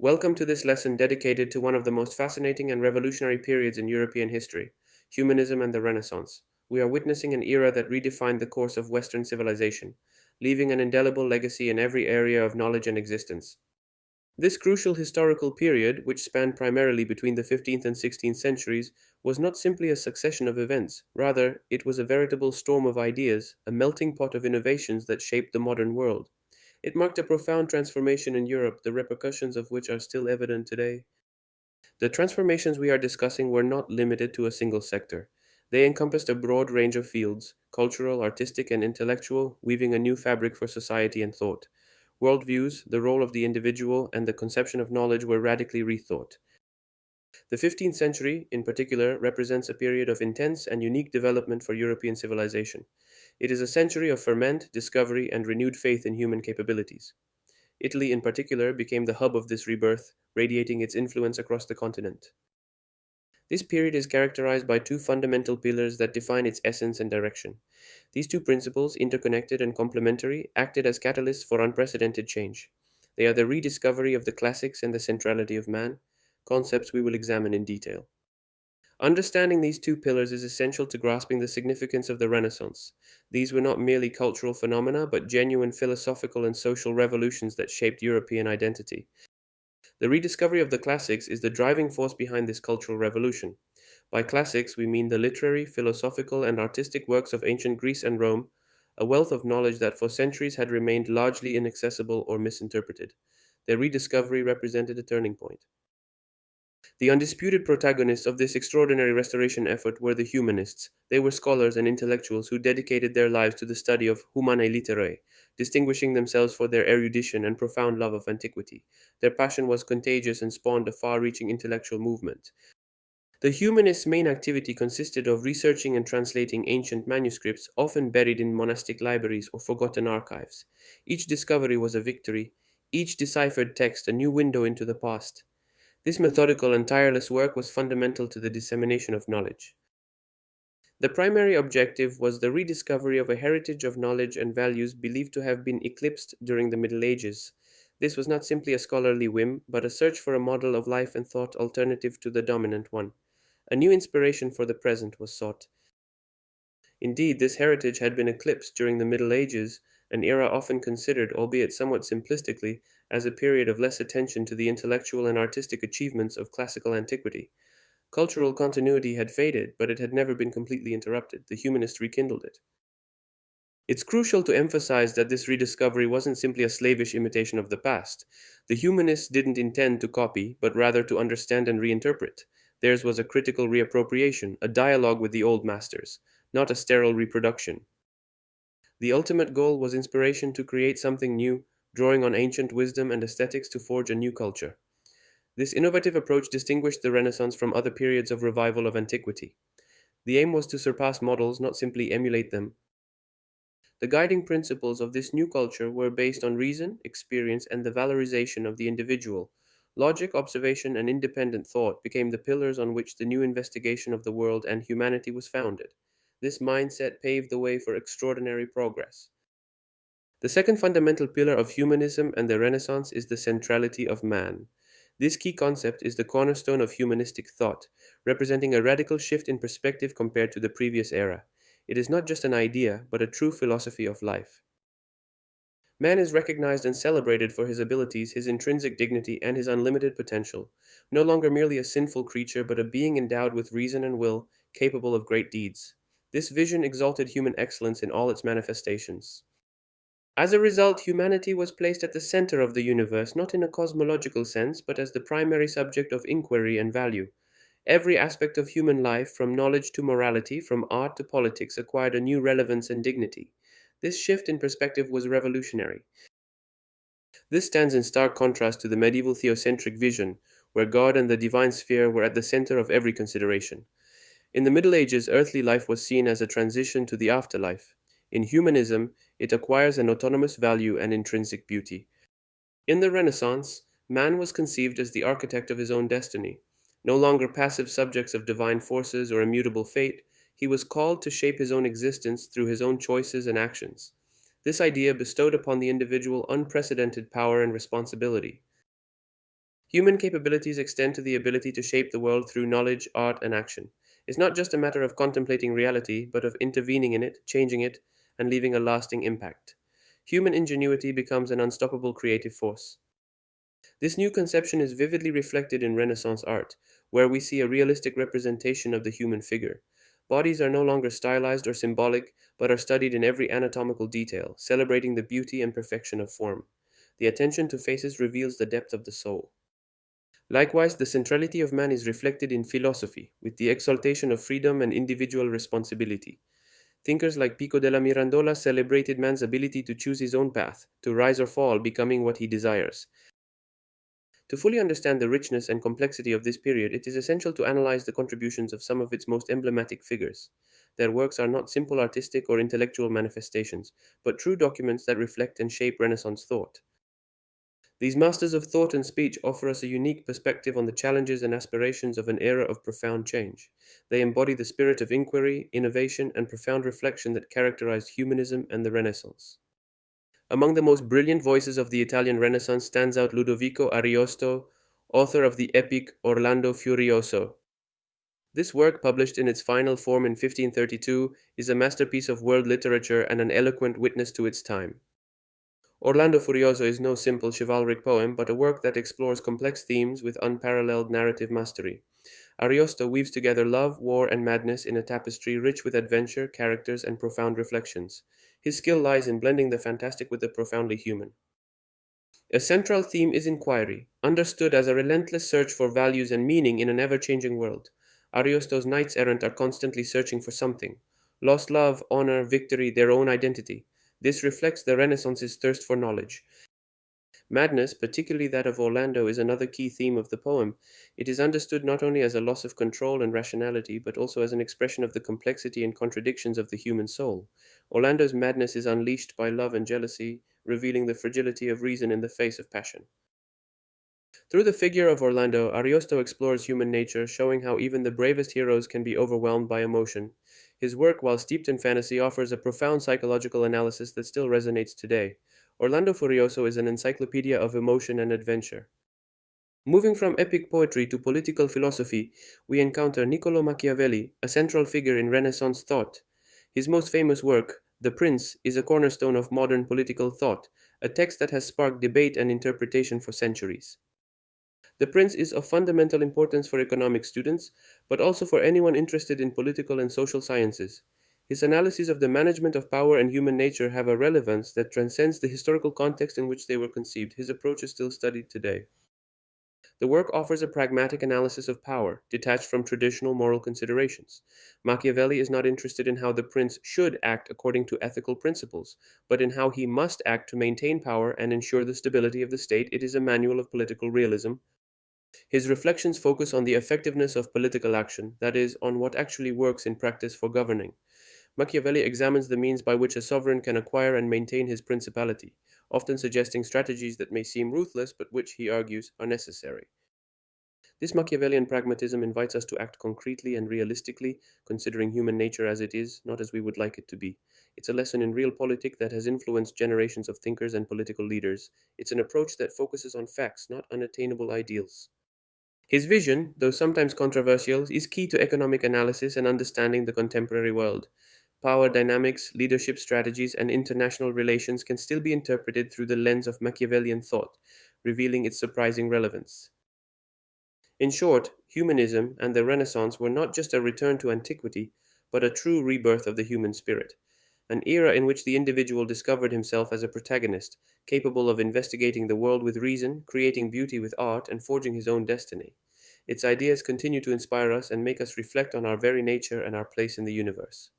Welcome to this lesson dedicated to one of the most fascinating and revolutionary periods in European history, humanism and the Renaissance. We are witnessing an era that redefined the course of Western civilization, leaving an indelible legacy in every area of knowledge and existence. This crucial historical period, which spanned primarily between the 15th and 16th centuries, was not simply a succession of events. Rather, it was a veritable storm of ideas, a melting pot of innovations that shaped the modern world. It marked a profound transformation in Europe, the repercussions of which are still evident today. The transformations we are discussing were not limited to a single sector. They encompassed a broad range of fields cultural, artistic, and intellectual, weaving a new fabric for society and thought. Worldviews, the role of the individual, and the conception of knowledge were radically rethought. The 15th century, in particular, represents a period of intense and unique development for European civilization. It is a century of ferment, discovery, and renewed faith in human capabilities. Italy, in particular, became the hub of this rebirth, radiating its influence across the continent. This period is characterized by two fundamental pillars that define its essence and direction. These two principles, interconnected and complementary, acted as catalysts for unprecedented change. They are the rediscovery of the classics and the centrality of man, concepts we will examine in detail. Understanding these two pillars is essential to grasping the significance of the Renaissance. These were not merely cultural phenomena, but genuine philosophical and social revolutions that shaped European identity. The rediscovery of the classics is the driving force behind this cultural revolution. By classics, we mean the literary, philosophical, and artistic works of ancient Greece and Rome, a wealth of knowledge that for centuries had remained largely inaccessible or misinterpreted. Their rediscovery represented a turning point. The undisputed protagonists of this extraordinary restoration effort were the humanists. They were scholars and intellectuals who dedicated their lives to the study of humanae literae, distinguishing themselves for their erudition and profound love of antiquity. Their passion was contagious and spawned a far reaching intellectual movement. The humanists' main activity consisted of researching and translating ancient manuscripts, often buried in monastic libraries or forgotten archives. Each discovery was a victory, each deciphered text a new window into the past. This methodical and tireless work was fundamental to the dissemination of knowledge. The primary objective was the rediscovery of a heritage of knowledge and values believed to have been eclipsed during the Middle Ages. This was not simply a scholarly whim, but a search for a model of life and thought alternative to the dominant one. A new inspiration for the present was sought. Indeed, this heritage had been eclipsed during the Middle Ages, an era often considered, albeit somewhat simplistically, as a period of less attention to the intellectual and artistic achievements of classical antiquity. Cultural continuity had faded, but it had never been completely interrupted. The humanists rekindled it. It's crucial to emphasize that this rediscovery wasn't simply a slavish imitation of the past. The humanists didn't intend to copy, but rather to understand and reinterpret. Theirs was a critical reappropriation, a dialogue with the old masters, not a sterile reproduction. The ultimate goal was inspiration to create something new, drawing on ancient wisdom and aesthetics to forge a new culture. This innovative approach distinguished the Renaissance from other periods of revival of antiquity. The aim was to surpass models, not simply emulate them. The guiding principles of this new culture were based on reason, experience, and the valorization of the individual. Logic, observation, and independent thought became the pillars on which the new investigation of the world and humanity was founded. This mindset paved the way for extraordinary progress. The second fundamental pillar of humanism and the Renaissance is the centrality of man. This key concept is the cornerstone of humanistic thought, representing a radical shift in perspective compared to the previous era. It is not just an idea, but a true philosophy of life. Man is recognized and celebrated for his abilities, his intrinsic dignity, and his unlimited potential. No longer merely a sinful creature, but a being endowed with reason and will, capable of great deeds. This vision exalted human excellence in all its manifestations. As a result, humanity was placed at the center of the universe, not in a cosmological sense, but as the primary subject of inquiry and value. Every aspect of human life, from knowledge to morality, from art to politics, acquired a new relevance and dignity. This shift in perspective was revolutionary. This stands in stark contrast to the medieval theocentric vision, where God and the divine sphere were at the center of every consideration. In the Middle Ages, earthly life was seen as a transition to the afterlife. In humanism, it acquires an autonomous value and intrinsic beauty. In the Renaissance, man was conceived as the architect of his own destiny. No longer passive subjects of divine forces or immutable fate, he was called to shape his own existence through his own choices and actions. This idea bestowed upon the individual unprecedented power and responsibility. Human capabilities extend to the ability to shape the world through knowledge, art, and action. It's not just a matter of contemplating reality, but of intervening in it, changing it, and leaving a lasting impact. Human ingenuity becomes an unstoppable creative force. This new conception is vividly reflected in Renaissance art, where we see a realistic representation of the human figure. Bodies are no longer stylized or symbolic, but are studied in every anatomical detail, celebrating the beauty and perfection of form. The attention to faces reveals the depth of the soul. Likewise, the centrality of man is reflected in philosophy, with the exaltation of freedom and individual responsibility. Thinkers like Pico della Mirandola celebrated man's ability to choose his own path, to rise or fall, becoming what he desires. To fully understand the richness and complexity of this period, it is essential to analyze the contributions of some of its most emblematic figures. Their works are not simple artistic or intellectual manifestations, but true documents that reflect and shape Renaissance thought. These masters of thought and speech offer us a unique perspective on the challenges and aspirations of an era of profound change. They embody the spirit of inquiry, innovation, and profound reflection that characterized humanism and the Renaissance. Among the most brilliant voices of the Italian Renaissance stands out Ludovico Ariosto, author of the epic Orlando Furioso. This work, published in its final form in 1532, is a masterpiece of world literature and an eloquent witness to its time. Orlando Furioso is no simple chivalric poem, but a work that explores complex themes with unparalleled narrative mastery. Ariosto weaves together love, war, and madness in a tapestry rich with adventure, characters, and profound reflections. His skill lies in blending the fantastic with the profoundly human. A central theme is inquiry, understood as a relentless search for values and meaning in an ever changing world. Ariosto's knights errant are constantly searching for something lost love, honor, victory, their own identity. This reflects the Renaissance's thirst for knowledge. Madness, particularly that of Orlando, is another key theme of the poem. It is understood not only as a loss of control and rationality, but also as an expression of the complexity and contradictions of the human soul. Orlando's madness is unleashed by love and jealousy, revealing the fragility of reason in the face of passion. Through the figure of Orlando, Ariosto explores human nature, showing how even the bravest heroes can be overwhelmed by emotion. His work, while steeped in fantasy, offers a profound psychological analysis that still resonates today. Orlando Furioso is an encyclopedia of emotion and adventure. Moving from epic poetry to political philosophy, we encounter Niccolò Machiavelli, a central figure in Renaissance thought. His most famous work, The Prince, is a cornerstone of modern political thought, a text that has sparked debate and interpretation for centuries. The Prince is of fundamental importance for economic students, but also for anyone interested in political and social sciences. His analyses of the management of power and human nature have a relevance that transcends the historical context in which they were conceived. His approach is still studied today. The work offers a pragmatic analysis of power, detached from traditional moral considerations. Machiavelli is not interested in how the prince should act according to ethical principles, but in how he must act to maintain power and ensure the stability of the state. It is a manual of political realism. His reflections focus on the effectiveness of political action, that is, on what actually works in practice for governing. Machiavelli examines the means by which a sovereign can acquire and maintain his principality, often suggesting strategies that may seem ruthless but which, he argues, are necessary. This Machiavellian pragmatism invites us to act concretely and realistically, considering human nature as it is, not as we would like it to be. It's a lesson in realpolitik that has influenced generations of thinkers and political leaders. It's an approach that focuses on facts, not unattainable ideals. His vision, though sometimes controversial, is key to economic analysis and understanding the contemporary world. Power dynamics, leadership strategies, and international relations can still be interpreted through the lens of Machiavellian thought, revealing its surprising relevance. In short, humanism and the Renaissance were not just a return to antiquity, but a true rebirth of the human spirit, an era in which the individual discovered himself as a protagonist, capable of investigating the world with reason, creating beauty with art, and forging his own destiny. Its ideas continue to inspire us and make us reflect on our very nature and our place in the universe.